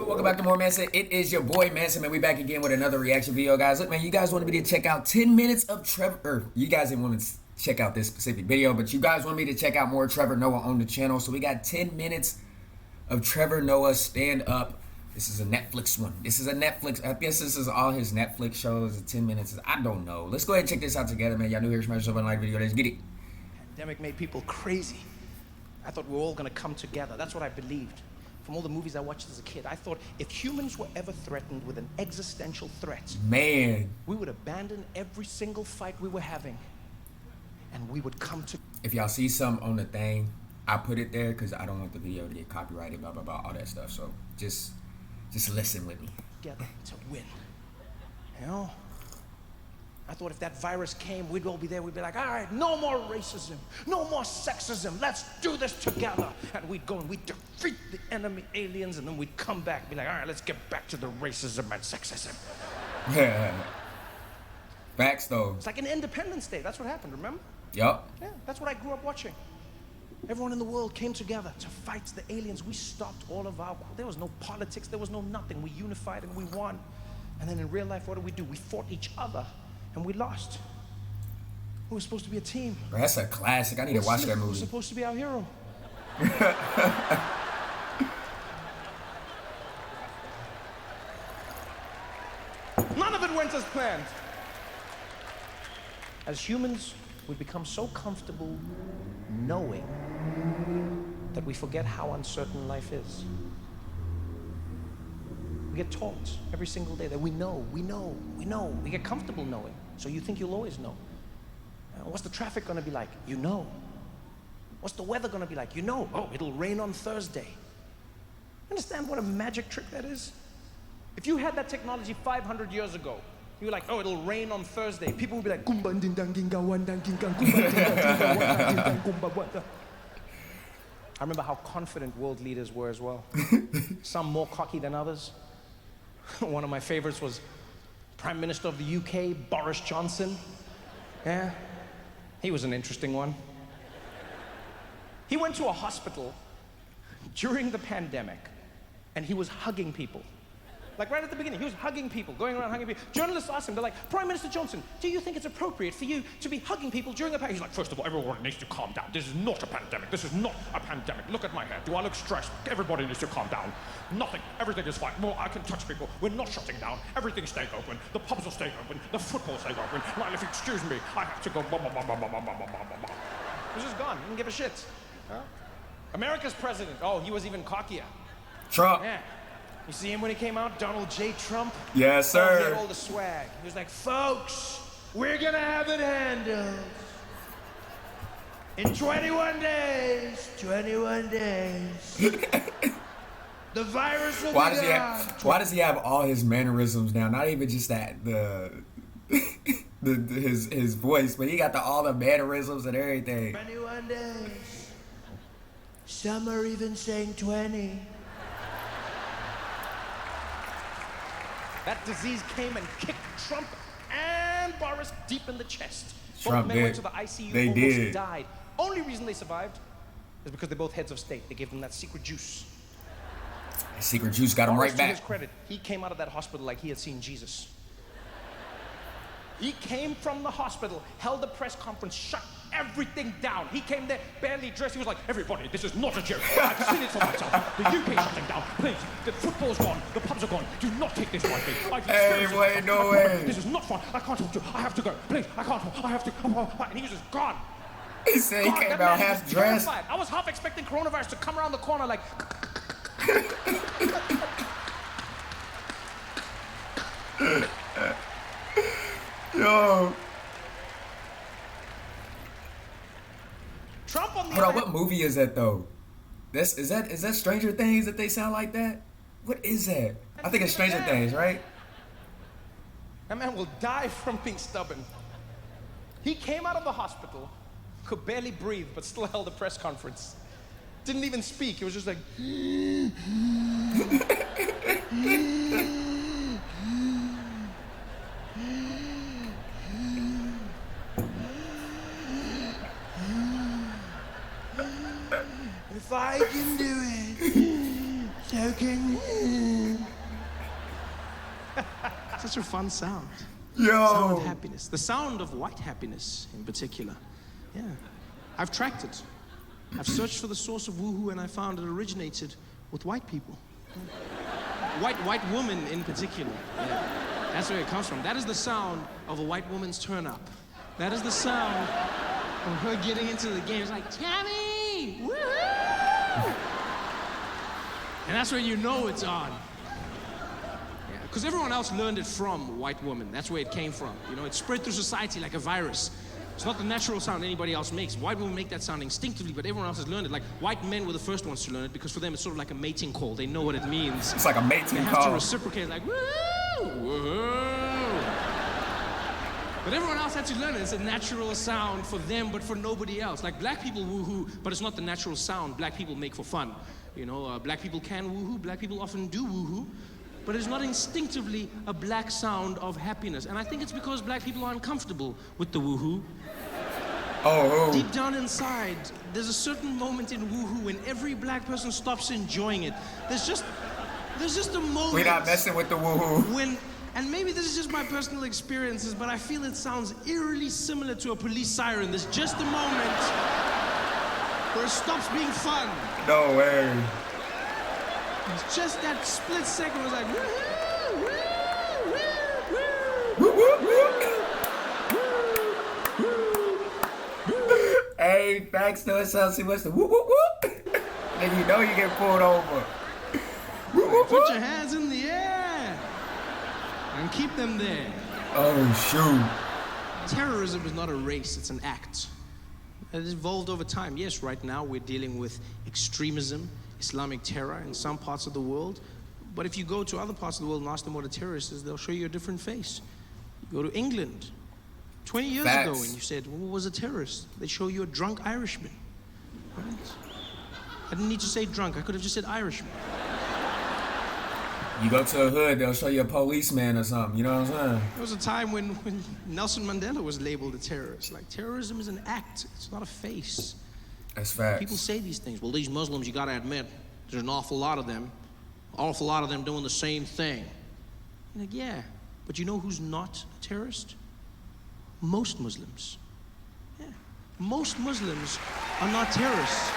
Welcome back to more Mansa. It is your boy Mansa, man. We back again with another reaction video, guys. Look, man, you guys wanted me to check out 10 minutes of Trevor. You guys didn't want to check out this specific video, but you guys want me to check out more Trevor Noah on the channel. So we got 10 minutes of Trevor Noah stand up. This is a Netflix one. This is a Netflix. I guess this is all his Netflix shows. 10 minutes. I don't know. Let's go ahead and check this out together, man. Y'all new here, smash yourself on like video. Let's get it. Pandemic made people crazy. I thought we were all gonna come together. That's what I believed. From all the movies I watched as a kid, I thought if humans were ever threatened with an existential threat, man, we would abandon every single fight we were having, and we would come to. If y'all see something on the thing, I put it there because I don't want the video to get copyrighted, blah blah blah, all that stuff. So just listen with me. Together to win. You know? I thought if that virus came, we'd all be there. We'd be like, all right, no more racism, no more sexism. Let's do this together. And we'd go and we'd defeat the enemy aliens, and then we'd come back and be like, all right, let's get back to the racism and sexism. Yeah. Facts, though. It's like an Independence Day. That's what happened, remember? Yup. Yeah, that's what I grew up watching. Everyone in the world came together to fight the aliens. We stopped all of our... There was no politics. There was no nothing. We unified and we won. And then in real life, what did? We fought each other. And we lost. We were supposed to be a team. Bro, that's a classic. I need to watch that movie. Who's supposed to be our hero? None of it went as planned. As humans, we become so comfortable knowing that we forget how uncertain life is. We get taught every single day that we know. We get comfortable knowing. So you think you'll always know. What's the traffic gonna be like? You know. What's the weather gonna be like? You know. Oh, it'll rain on Thursday. Understand what a magic trick that is? If you had that technology 500 years ago, you were like, oh, it'll rain on Thursday. People would be like, I remember how confident world leaders were as well. Some more cocky than others. One of my favorites was Prime Minister of the UK, Boris Johnson. Yeah, he was an interesting one. He went to a hospital during the pandemic, and he was hugging people. Like right at the beginning, he was hugging people, going around hugging people. Journalists asked him, they're like, Prime Minister Johnson, do you think it's appropriate for you to be hugging people during a pandemic? He's like, first of all, everyone needs to calm down. This is not a pandemic. This is not a pandemic. Look at my hair. Do I look stressed? Everybody needs to calm down. Nothing. Everything is fine. Well, I can touch people. We're not shutting down. Everything's staying open. The pubs are staying open. The football's staying open. Now, if you excuse me, I have to go. He's just gone. He didn't give a shit. Huh? America's president. Oh, he was even cockier. Trump. Yeah. You see him when he came out? Donald J. Trump? Yes, sir. Oh, he had all the swag. He was like, folks, we're gonna have it handled. In 21 days, the virus will be gone. Why does he have all his mannerisms now? Not even just that, his voice, but he got all the mannerisms and everything. 21 days. Some are even saying 20. That disease came and kicked Trump and Boris deep in the chest. Trump both men went to the ICU, they almost died. Only reason they survived is because they're both heads of state. They gave them that secret juice. That secret juice got him right back. To his credit, he came out of that hospital like he had seen Jesus. He came from the hospital, held a press conference, shut everything down. He came there barely dressed. He was like, everybody, this is not a joke. I've seen it for myself. The UK shutting down. Please, the football's gone. The pubs are gone. Do not take this lightly. Hey, wait, no way. This is not fun. I can't talk to you. I have to go. Please, I can't talk. I have to. And he was just gone. He said he came out half dressed. I was half expecting coronavirus to come around the corner like... Yo. Trump on the Hold on, what movie is that though? Is that Stranger Things that they sound like that? What is that? I think it's Stranger Things, right? That man will die from being stubborn. He came out of the hospital, could barely breathe, but still held a press conference. Didn't even speak. He was just like... If I can do it, Joking. Such a fun sound. Yo. Sound of happiness. The sound of white happiness in particular. Yeah. I've tracked it. I've searched for the source of woohoo and I found it originated with white people. White women in particular. Yeah. That's where it comes from. That is the sound of a white woman's turn up. That is the sound of her getting into the game. It's like, Tammy! Woohoo! And that's when you know it's on. Yeah, because everyone else learned it from white women. That's where it came from. You know, it spread through society like a virus. It's not the natural sound anybody else makes. White women make that sound instinctively, but everyone else has learned it. Like, white men were the first ones to learn it because for them it's sort of like a mating call. They know what it means. It's like a mating call. They have call. to reciprocate, like, woo, woo. But everyone else had to learn it. It's a natural sound for them, but for nobody else. Like, black people woohoo, but it's not the natural sound black people make for fun. You know, black people can woohoo, black people often do woohoo, but it's not instinctively a black sound of happiness. And I think it's because black people are uncomfortable with the woohoo. Oh. Deep down inside, there's a certain moment in woohoo when every black person stops enjoying it. There's just a moment. We're not messing with the woohoo. When, and maybe this is just my personal experiences, but I feel it sounds eerily similar to a police siren. There's just a moment where it stops being fun. No way. It's just that split second where it's like, woohoo, woo, woo, woo, Woo, woo, woo. Hey, facts though, it sounds too much to whoop, whoop, whoop. Then you know you get pulled over. Whoop, whoop, Put whoop. your hands in the air and keep them there. Oh, shoot. Terrorism is not a race, it's an act. It has evolved over time. Yes, right now we're dealing with extremism, Islamic terror in some parts of the world. But if you go to other parts of the world and ask them what a terrorist is, they'll show you a different face. You go to England 20 years ago and you said, well, what was a terrorist? They show you a drunk Irishman. Right? I didn't need to say drunk, I could have just said Irishman. You go to a hood, they'll show you a policeman or something, you know what I'm saying? There was a time when Nelson Mandela was labeled a terrorist. Like, terrorism is an act, it's not a face. That's facts. People say these things. Well, these Muslims, you gotta admit, there's an awful lot of them doing the same thing. You're like, yeah, but you know who's not a terrorist? Most Muslims. Yeah, most Muslims are not terrorists.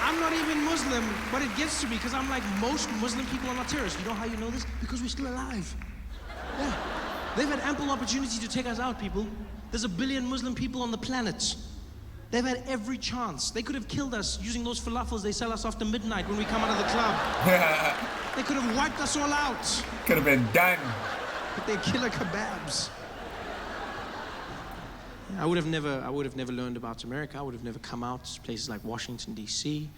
I'm not even Muslim, but it gets to me because I'm like, most Muslim people are not terrorists. You know how you know this? Because we're still alive. Yeah. They've had ample opportunity to take us out, people. There's 1 billion Muslim people on the planet. They've had every chance. They could have killed us using those falafels they sell us after midnight when we come out of the club. They could have wiped us all out. Could have been done. But they're killer kebabs. I would have never learned about America. I would have never come out to places like Washington, D.C.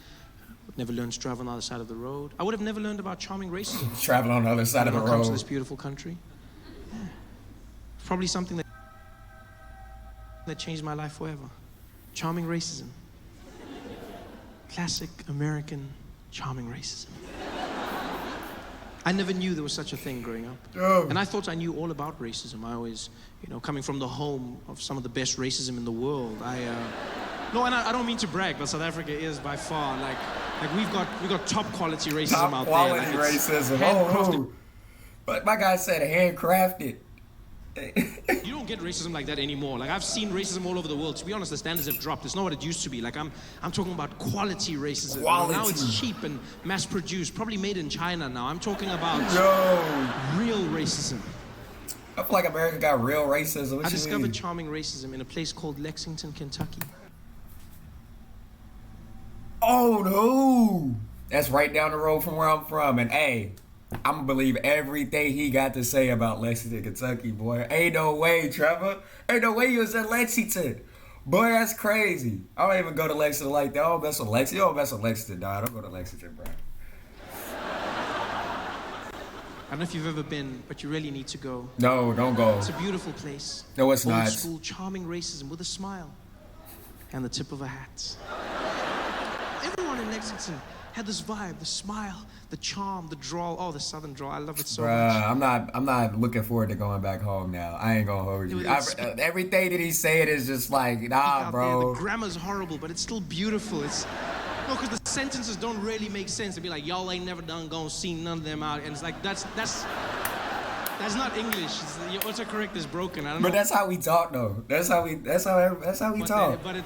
Would never learned to drive on the other side of the road. I would have never learned about charming racism. Traveling on the other side of the When it comes to road. this beautiful country. Yeah. Probably something that changed my life forever. Charming racism. Classic American charming racism. I never knew there was such a thing growing up. Oh. And I thought I knew all about racism. I always, coming from the home of some of the best racism in the world, I don't mean to brag, but South Africa is by far, like we've got top quality racism Top out quality there. Like racism. handcrafted. Oh. But my guy said handcrafted. You don't get racism like that anymore. Like, I've seen racism all over the world. To be honest, the standards have dropped. It's not what it used to be. Like, I'm talking about quality racism. Quality. Now it's cheap and mass-produced, probably made in China now. I'm talking about real racism. I feel like America got real racism. What I you discovered mean? charming racism in a place called Lexington, Kentucky. Oh no! That's right down the road from where I'm from. And hey, I'm gonna believe everything he got to say about Lexington, Kentucky, boy. Ain't no way, Trevor. Ain't no way you was in Lexington. Boy, that's crazy. I don't even go to Lexington like that. I don't mess with Lexington. You don't mess with Lexington, dog. I don't go to Lexington, bro. I don't know if you've ever been, but you really need to go. No, don't go. It's a beautiful place. No, it's not. Old school, charming racism with a smile and the tip of a hat. Everyone in Lexington had this vibe, the smile, the charm, the drawl. Oh, the southern drawl. I love it so much. I'm not looking forward to going back home now. I ain't gonna hold you. Everything that he's saying is just like, nah, out bro. there, the grammar's horrible, but it's still beautiful. No, because the sentences don't really make sense. They'd be like, y'all ain't never done gonna see none of them out. And it's like, that's not English. Your autocorrect is broken. I don't know. But that's how we talk, though. That's how we talk. But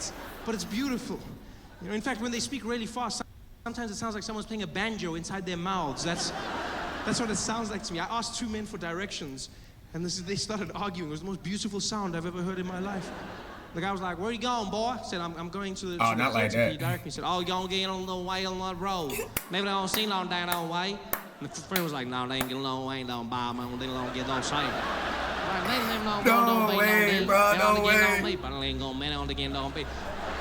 it's beautiful. You know, in fact, when they speak really fast, sometimes it sounds like someone's playing a banjo inside their mouths. That's what it sounds like to me. I asked two men for directions, and they started arguing. It was the most beautiful sound I've ever heard in my life. The guy was like, "Where you going, boy?" I said, I'm going to the... Oh, not like that. He directed me. He said, "Oh, you gonna get on the way on the road. Maybe they don't see long down that way." And the friend was like, "No, they ain't get along, ain't no Bob, man. They don't get no shame." No way, bro, no way. But they ain't gonna man on again, don't be. It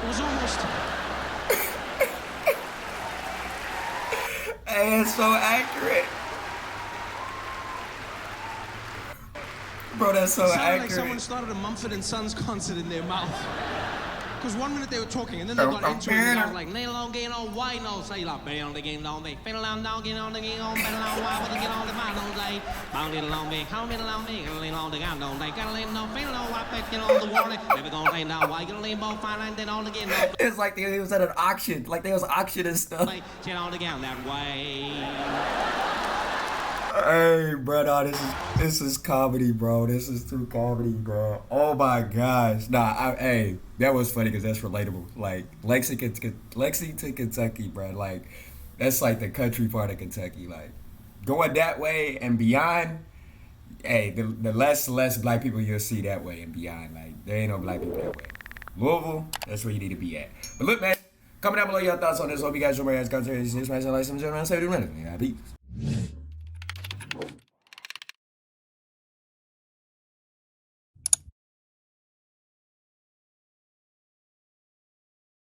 was almost... Hey, it's so accurate. Bro, that's so It sounded accurate. like someone started a Mumford & Sons concert in their mouth. Because 1 minute they were talking, and then they got into it, and I was like, "Nail on, get on, why no?" Say like, "Bang on the game, don't be. Bang on, don't get on the game, on, bang on, why would you get on the mind, don't say? Bang it along me, how many along me, gonna lean on the gun, don't they? Gotta lean on, bang on, why back, get on the warning. Never gonna lay down, why gonna lean both fine, and then on again, no. It's like they was at an auction, like they was auctioning stuff. Get on the ground that way. Hey, bro, no, this is comedy, bro. This is true comedy, bro. Oh my gosh, hey, that was funny because that's relatable. Like Lexington, Kentucky, bro. Like that's like the country part of Kentucky. Like going that way and beyond. Hey, the less black people you'll see that way and beyond. Like there ain't no black people that way. Louisville, that's where you need to be at. But look, man, comment down below your thoughts on this. Hope you guys enjoy my guys' content. This man, like some gentlemen, say, do minutes. Yeah, peace.